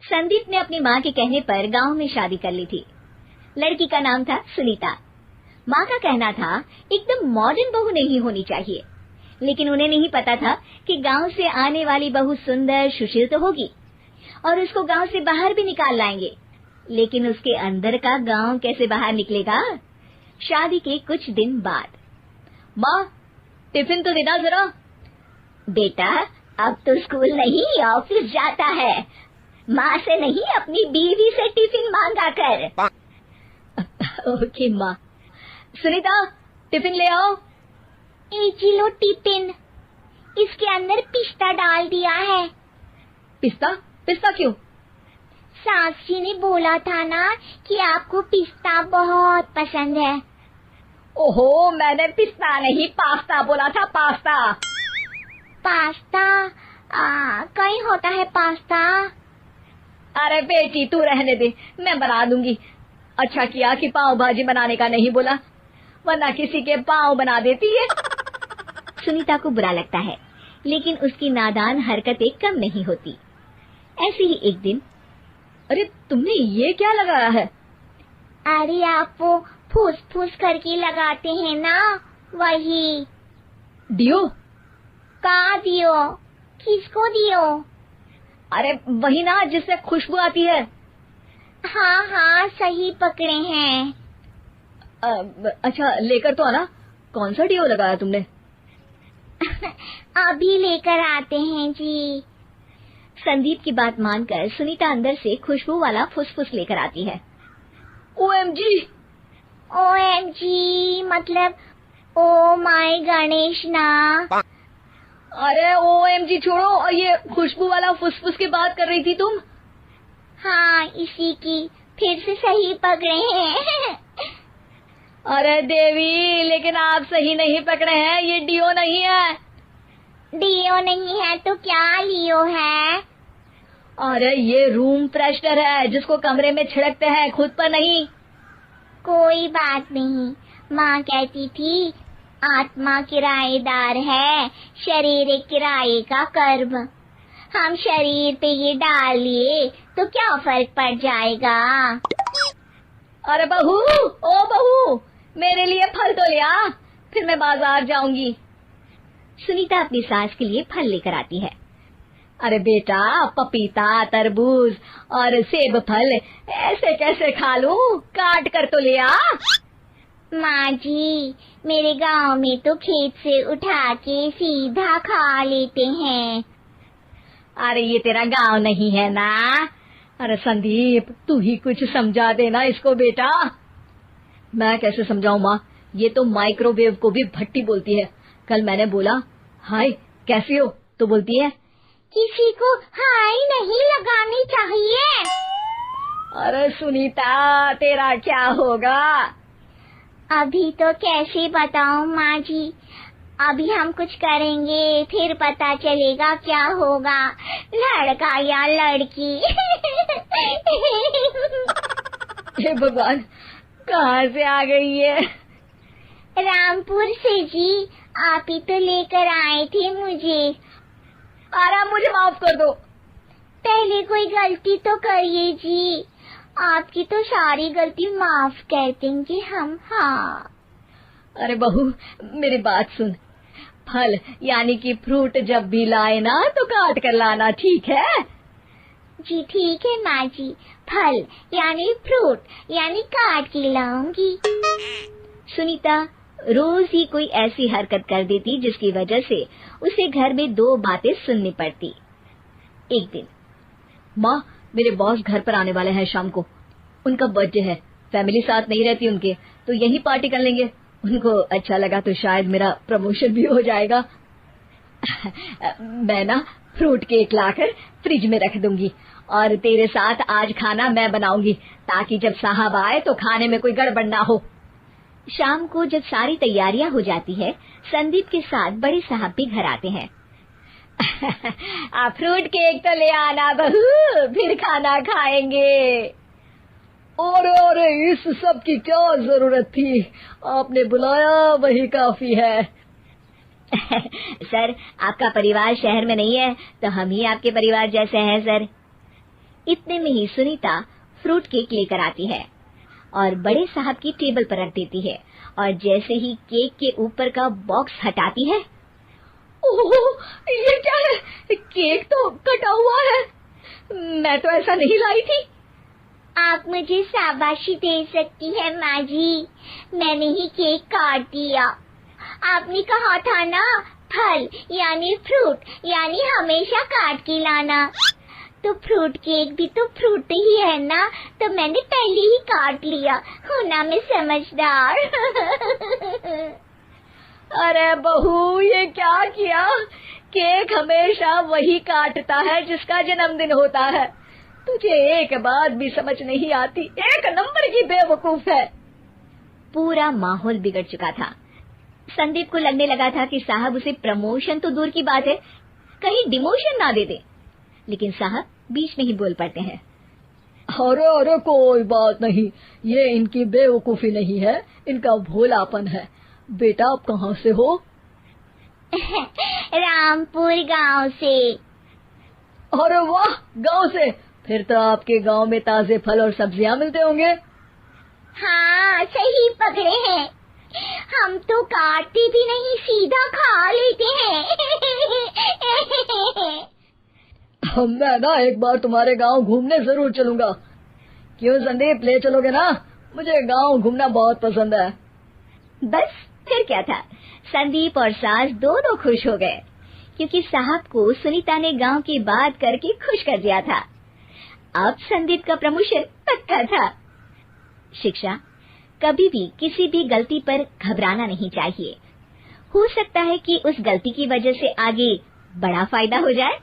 संदीप ने अपनी माँ के कहने पर गांव में शादी कर ली थी। लड़की का नाम था सुनीता। माँ का कहना था एकदम मॉडर्न बहू नहीं होनी चाहिए, लेकिन उन्हें नहीं पता था कि गांव से आने वाली बहू सुंदर सुशील तो होगी और उसको गांव से बाहर भी निकाल लाएंगे, लेकिन उसके अंदर का गांव कैसे बाहर निकलेगा। शादी के कुछ दिन बाद, माँ टिफिन तो देना जरा। बेटा अब तो स्कूल नहीं ऑफिस जाता है, माँ से नहीं अपनी बीवी से टिफिन मांगा कर। ओके माँ। सुनीता टिफिन ले आओ। 1 किलो टिफिन, इसके अंदर पिस्ता डाल दिया है। पिस्ता? पिस्ता क्यों? सास जी ने बोला था ना कि आपको पिस्ता बहुत पसंद है। ओहो, मैंने पिस्ता नहीं पास्ता बोला था, पास्ता। पास्ता? कहीं होता है पास्ता? अरे बेटी तू रहने दे, मैं बना दूंगी। अच्छा किया कि पाव भाजी बनाने का नहीं बोला, वरना किसी के पाव बना देती है। सुनीता को बुरा लगता है, लेकिन उसकी नादान हरकतें कम नहीं होती। ऐसे ही एक दिन, अरे तुमने ये क्या लगाया है? अरे आप वो फूस फूस करके लगाते हैं ना, वही। डियो? का दियो? किसको दियो? अरे वही ना जिससे खुशबू आती है। हाँ हाँ सही पकड़े हैं। अच्छा लेकर तो आना। कौन सा डियो लगाया तुमने? अभी लेकर आते हैं जी। संदीप की बात मानकर सुनीता अंदर से खुशबू वाला फुसफुस लेकर आती है। OMG! OMG मतलब ओ माय गणेश ना। अरे OMG छोड़ो, और ये खुशबू वाला फुसफुस की बात कर रही थी तुम? हाँ इसी की, फिर से सही पकड़े हैं। अरे देवी, लेकिन आप सही नहीं पकड़े हैं, ये डियो नहीं है। डियो नहीं है तो क्या लियो है? अरे ये रूम फ्रेशनर है, जिसको कमरे में छिड़कते हैं, खुद पर नहीं। कोई बात नहीं, माँ कहती थी आत्मा किराएदार है, शरीर एक किराए का कर्म। हम शरीर पे ये डाल लिए तो क्या फर्क पड़ जाएगा। अरे बहू, ओ बहू, मेरे लिए फल तो ले आ, फिर मैं बाजार जाऊंगी। सुनीता अपनी सास के लिए फल लेकर आती है। अरे बेटा, पपीता, तरबूज और सेब फल ऐसे कैसे खा लूं? काट कर तो ले आ। माँ जी, मेरे गांव में तो खेत से उठा के सीधा खा लेते हैं। अरे ये तेरा गांव नहीं है ना। अरे संदीप, तू ही कुछ समझा देना इसको बेटा। मैं कैसे समझाऊं माँ, ये तो माइक्रोवेव को भी भट्टी बोलती है। कल मैंने बोला हाय कैसी हो, तो बोलती है किसी को हाय नहीं लगानी चाहिए। अरे सुनीता, तेरा क्या होगा? अभी तो कैसे बताऊं माँ जी, अभी हम कुछ करेंगे फिर पता चलेगा क्या होगा, लड़का या लड़की। हे भगवान, कहाँ से आ गई है? रामपुर से जी, आप ही तो लेकर आए थे मुझे। अरे मुझे माफ कर दो। पहले कोई गलती तो करिए जी, आपकी तो सारी गलती माफ कर देंगे हम। हाँ अरे बहू, मेरी बात सुन, फल यानी कि फ्रूट जब भी लाए ना तो काट कर लाना, ठीक है? जी ठीक है माँ जी, फल यानी फ्रूट यानी काट के लाऊंगी। सुनीता रोज ही कोई ऐसी हरकत कर देती जिसकी वजह से उसे घर में 2 बातें सुननी पड़ती। एक दिन, माँ मेरे बॉस घर पर आने वाले हैं शाम को, उनका बर्थडे है, फैमिली साथ नहीं रहती उनके, तो यही पार्टी कर लेंगे। उनको अच्छा लगा तो शायद मेरा प्रमोशन भी हो जाएगा। मैं ना फ्रूट केक लाकर फ्रिज में रख दूंगी और तेरे साथ आज खाना मैं बनाऊंगी, ताकि जब साहब आए तो खाने में कोई गड़बड़ ना हो। शाम को जब सारी तैयारियां हो जाती है, संदीप के साथ बड़े साहब भी घर आते हैं। फ्रूट केक तो ले आना बहू, फिर खाना खाएंगे। और इस सब की क्या जरूरत थी, आपने बुलाया वही काफी है। सर आपका परिवार शहर में नहीं है तो हम ही आपके परिवार जैसे हैं सर। इतने में ही सुनीता फ्रूट केक लेकर आती है और बड़े साहब की टेबल पर रख देती है, और जैसे ही केक के ऊपर का बॉक्स हटाती है, ओह, ये क्या है? केक तो कटा हुआ है। मैं तो ऐसा नहीं लाई थी। आप मुझे शाबाशी दे सकती है माँ जी, मैंने ही केक काट दिया। आपने कहा था ना, फल यानी फ्रूट यानी हमेशा काट के लाना, तो फ्रूट केक भी तो फ्रूट ही है ना, तो मैंने पहले ही काट लिया। हूँ ना मैं समझदार। अरे बहू, ये क्या किया? केक हमेशा वही काटता है जिसका जन्मदिन होता है। तुझे एक बात भी समझ नहीं आती, एक नंबर की बेवकूफ है। पूरा माहौल बिगड़ चुका था। संदीप को लगने लगा था कि साहब उसे प्रमोशन तो दूर की बात है, कहीं डिमोशन ना दे दे, लेकिन साहब बीच में ही बोल पड़ते हैं। अरे अरे, कोई बात नहीं, ये इनकी बेवकूफी नहीं है, इनका भोलापन है। बेटा, आप कहाँ से हो? रामपुर गांव से। अरे वाह, गांव से? फिर तो आपके गांव में ताजे फल और सब्जियां मिलते होंगे। हाँ, सही पकड़े हैं। हम तो काटते भी नहीं, सीधा खा लेते हैं। मैं ना एक बार तुम्हारे गांव घूमने जरूर चलूंगा। क्यों संदीप, ले चलोगे ना? मुझे गांव घूमना बहुत पसंद है। बस फिर क्या था, संदीप और सास दोनों खुश हो गए, क्योंकि साहब को सुनीता ने गांव की बात करके खुश कर दिया था। अब संदीप का प्रमोशन पक्का था। शिक्षा, कभी भी किसी भी गलती पर घबराना नहीं चाहिए। हो सकता है कि उस गलती की वजह से आगे बड़ा फायदा हो जाए।